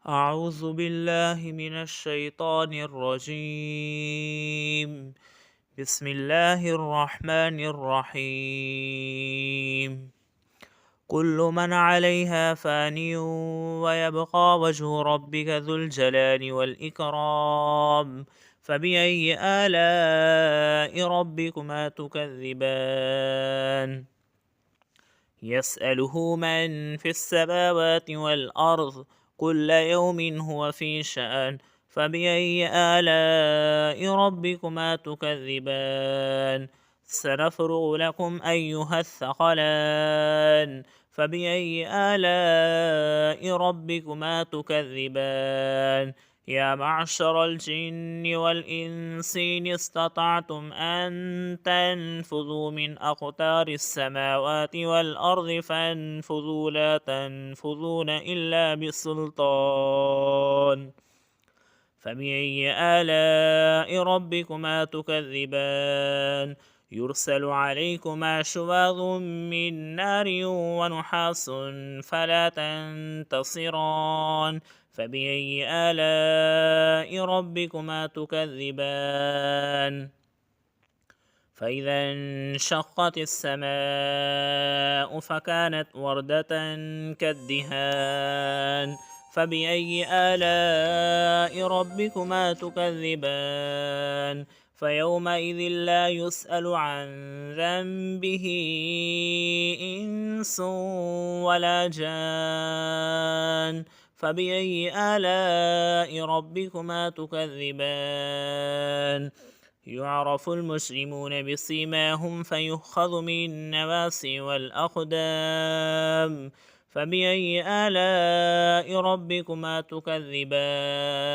أعوذ بالله من الشيطان الرجيم. بسم الله الرحمن الرحيم. كل من عليها فان ويبقى وجه ربك ذو الجلال والإكرام. فبأي آلاء ربكما تكذبان؟ يسأله من في السماوات والأرض كل يوم هو في شأن. فبأي آلاء ربكما تكذبان؟ سنفرغ لكم أيها الثقلان. فبأي آلاء ربكما تكذبان؟ يا معشر الجن والإنس إن استطعتم أن تنفذوا من أقطار السماوات والأرض فانفذوا لا تنفذون إلا بسلطان. فبأي آلاء ربكما تكذبان؟ يرسل عليكما شواظ من نار ونحاس فلا تنتصران. فبأي آلاء ربكما تكذبان؟ فإذا انشقت السماء فكانت وردة كالدهان. فبأي آلاء ربكما تكذبان؟ فيومئذ لا يسأل عن ذنبه إنس ولا جان. فبأي آلاء ربكما تكذبان؟ يعرف المجرمون بسيماهم فيؤخذ من النواصي والأقدام. فبأي آلاء ربكما تكذبان؟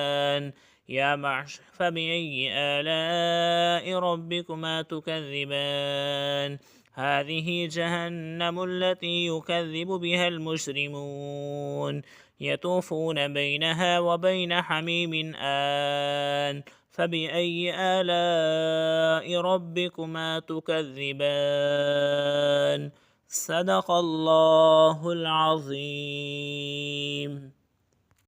فبأي آلاء ربكما تكذبان؟ هذه جهنم التي يكذب بها المجرمون يطوفون بينها وبين حميم آن. فبأي آلاء ربكما تكذبان؟ صدق الله العظيم.